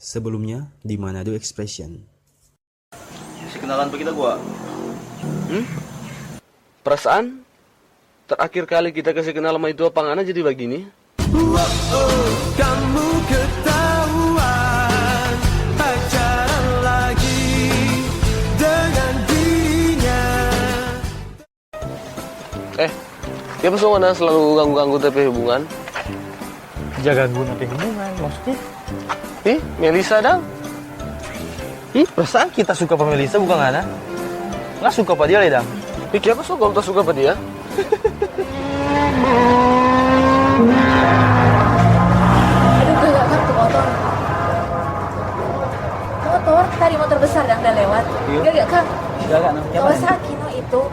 Sebelumnya di Manado Expression. Si kenalan pe kita gua. Perasaan terakhir kali kita kasih kenal sama itu apangana jadi begini. Kamu ketahuan pacaran lagi dengan dirinya. Dia pesona selalu ganggu-ganggu tapi hubungan. Jaga guna pe hubungan maksudnya. Melisa dah. Perasaan kita suka sama Melisa bukan Ana? Nggak suka pada dia ledang. Pikir apa suka atau suka pada dia? Aduh, gak kan tuh motor. Motor, tadi motor besar yang udah lewat. Gak kan? Jaga no. Kawasaki no itu.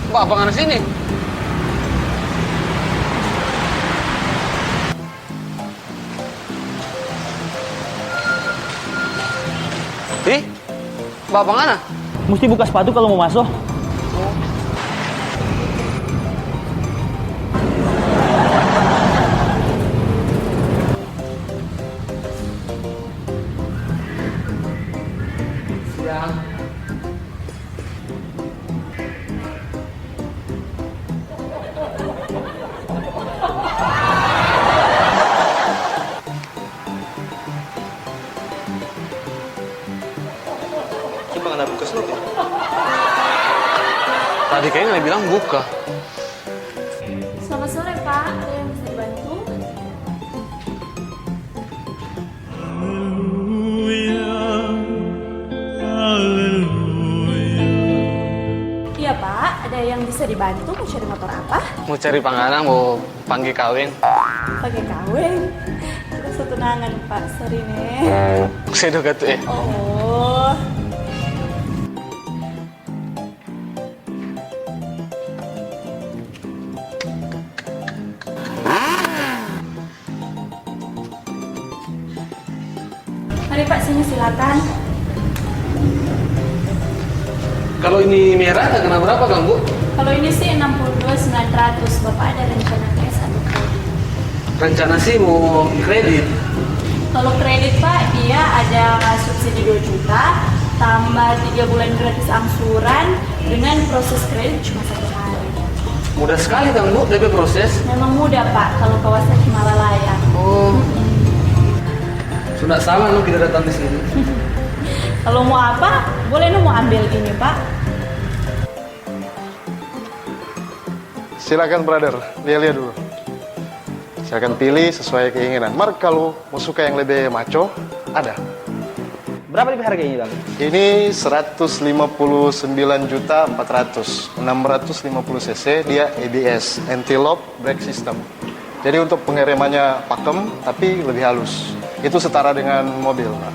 Pak, apangana sini? Pak, apangana? Mesti buka sepatu kalau mau masuk. Coba kenapa buka slot ya? Tadi kayaknya nggak bilang buka. Selamat sore, Pak. Ada yang bisa dibantu? Iya, Pak. Ada yang bisa dibantu? Mau cari motor apa? Mau cari pangana, mau panggil kawin. Pakai kawin. Kita setunangan, Pak. Sorry nih. Saya udah tuh Oh. Mari Pak, sini silakan. Kalau ini merah, tak kena berapa Kang Bu? Kalau ini sih 62.900. Bapak ada rencana cash atau kredit? Rencana sih mau kredit. Kalau kredit Pak, dia ada subsidi 2 juta, tambah 3 bulan gratis angsuran, dengan proses kredit cuma 1 hari. Mudah sekali Kang Bu, DP proses. Memang mudah Pak, kalau Kawasaki Himalaya. Oh. Sudah salah lu kita datang di sini. Kalau mau apa, boleh mau ambil ini Pak. Silakan brother, lihat dulu. Silakan pilih sesuai keinginan. Mark kalau mau suka yang lebih maco, ada. Berapa lebih harga ini bang? Ini 159.400, 650 cc, dia ABS, anti-lock brake system. Jadi untuk pengeremannya pakem, tapi lebih halus. Itu setara dengan mobil, Pak.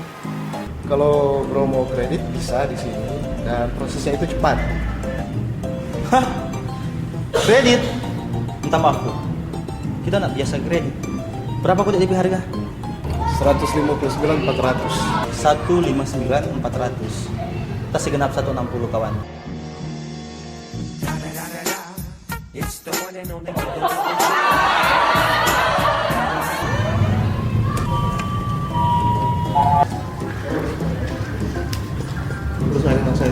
Kalau bro mau kredit bisa di sini dan prosesnya itu cepat. Hah? Kredit? Minta maaf bro, kita nak biasa kredit. Berapa kau DP harga? 159.400. 159.400. Kita segenap 160 kawan. Terus saya.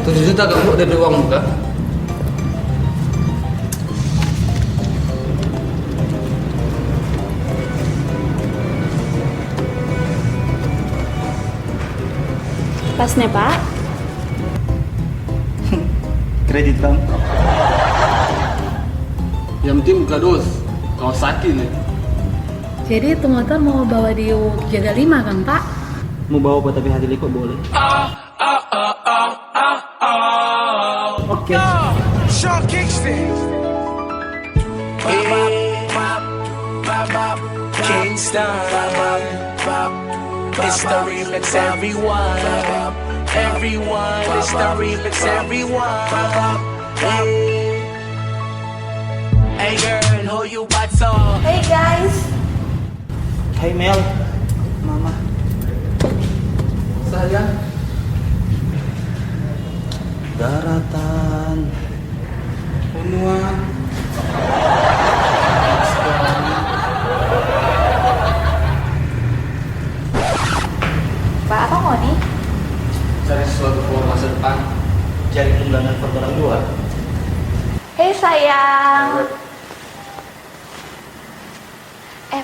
Tujuh juta Kang Bu, DP uang muka. Pas nih Pak. Kredit bang. Yang penting buka dos. Kawasaki nih. Jadi itu motor mau bawa di Jaga 5 kan Pak? Mau bawa apa tapi hati kok boleh. Oke. Sean Kingston. next time. It's the remix, everyone. Everyone, it's the remix, everyone. Hey girl, who you about to? Hey guys, Hai Mel. Mama. Sayang. Daratan. Unuan. Pak apa mau nih? Cari sesuatu buat masa depan. Cari undangan buat orang dua. Hei sayang.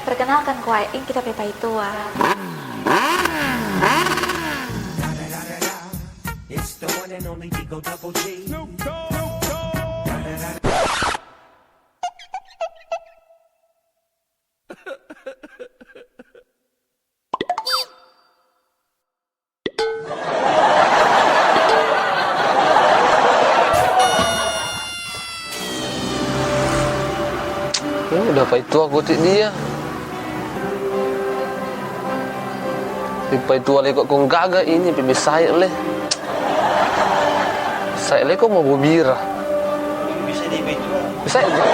Perkenalkan Kuai, ini kita Pepa itu It's the one and only Digo Double G. Udah apa itu aku tik dia. Pipa itu wali kok kong gaga ini pipi saya leh. Saya leh kok mau bobira. Bisa di itu. Bisa ya?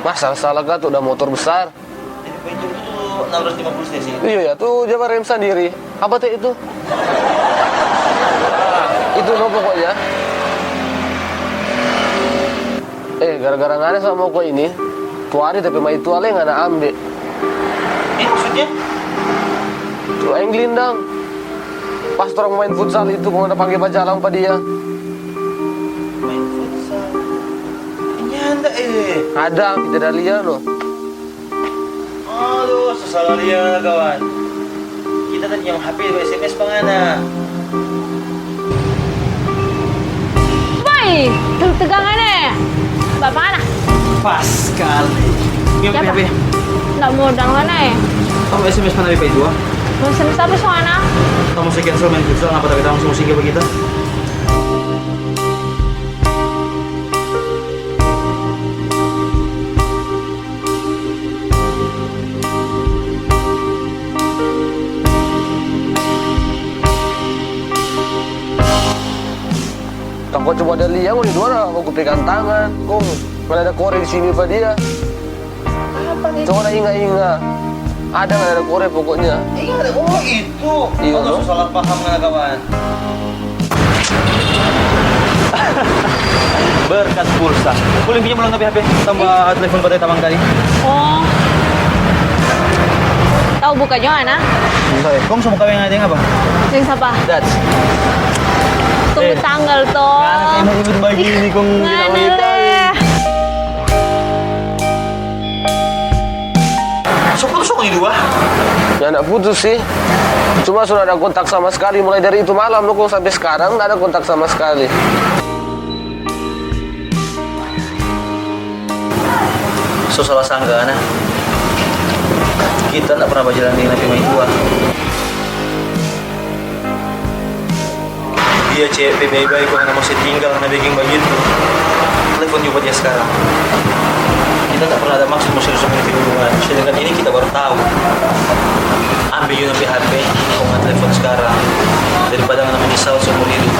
Masa salah gak tuh udah motor besar. Jadi itu tuh 650 cc. Iya ya tuh dia rem sendiri. Apa teh itu? Itu no pokoknya. Gara-gara ngana sama kok ini, tuh hari tapi mah itu ale ngana ambil. Maksudnya? Tuh yang gelindang. Pas orang main futsal itu kok ada panggil bajalang pa dia. Main futsal. Nyanda Ada kita dah lihat loh. Aduh, salah lihat kawan. Kita tadi yang HP SMS pangana. Boy, tegangannya. Bapak mana? Pas sekali. Gimana Siapa? HP? Nggak modal mana ya? Kamu SMS mana HP itu? Mau SMS apa soalnya? Kamu saya cancel main futsal, ngapa kita langsung singgah begitu? Kau coba ada lihat di luar, aku pegang tangan. Kong, mana ada korek di sini pak dia. Apa nih? Coba ingat. Ada nggak ada korek pokoknya. Iya, oh itu. Iya, Kamu no? salah paham nggak kawan? Berkat pulsa. Boleh pinjam ulang HP? Tambah telepon pada tamang tadi. Oh. Tahu bukanya mana? Sorry, kamu sama kawin ada yang apa? Yang siapa? That's. Tunggu tanggal toh. Karena ibu bagi ini kong Nganele. Sok ini dua. Ya nggak putus sih. Cuma sudah ada kontak sama sekali mulai dari itu malam loh kok sampai sekarang nggak ada kontak sama sekali. So salah sangka nah. Kita nggak pernah berjalan dengan Nabi dua. Dia cewek baik-baik karena masih tinggal karena bikin begitu. Telepon juga dia sekarang. Kita nggak pernah ada maksud mau serius meniti hubungan. Sedangkan ini kita baru tahu. Ambil juga HP, kau telepon sekarang daripada nggak menyesal seumur hidup.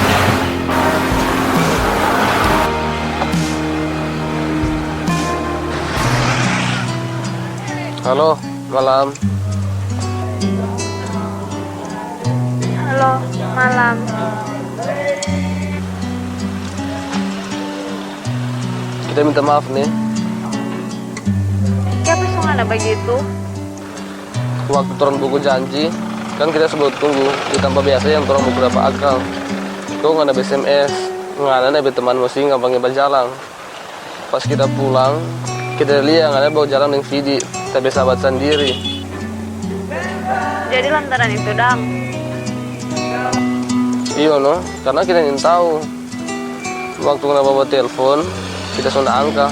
Halo, malam. Halo, malam. Kita minta maaf nih. Siapa sih ada begitu? Waktu turun buku janji, kan kita sebut tunggu. Ditambah biasa yang turun buku berapa akal. Kau nggak ada SMS, nggak ada teman musik nggak panggil berjalan. Pas kita pulang, kita lihat nggak ada bawa jalan yang Vidi, tapi sahabat sendiri. Jadi lantaran itu dang. Iya no, karena kita ingin tahu. Waktu kena bawa telepon, kita sudah angka.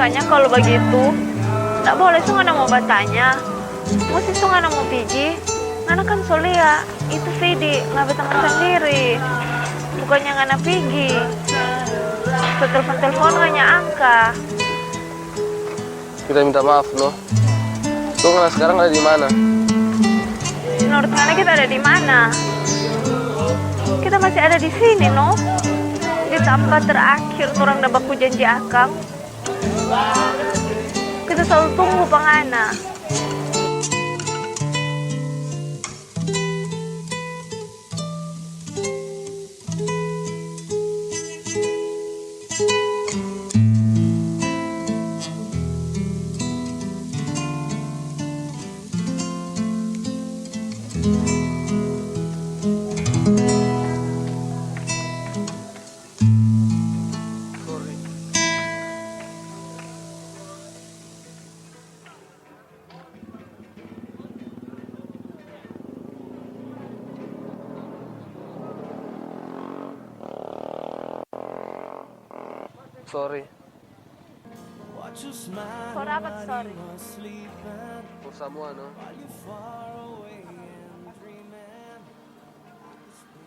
Makanya kalau begitu, tak boleh so ngana mau bertanya. Mesti so ngana mau pergi. Ngana kan solia, itu Vidi, nggak tangan sendiri. Bukannya ngana pergi. So telepon nganya angka. Kita minta maaf, no. So ngana sekarang ada di mana? Menurut ngana kita ada di mana? Kita masih ada di sini, no. Di tempat terakhir orang udah baku janji akang. Kita selalu tunggu pangana. Sorry. For apa tuh, sorry? For semua, no.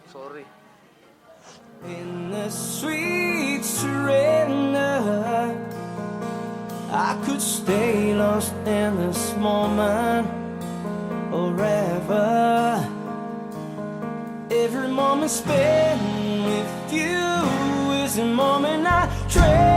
Sorry. In the sweet surrender, I could stay lost in this moment forever. Every moment spent with you is a moment I treasure.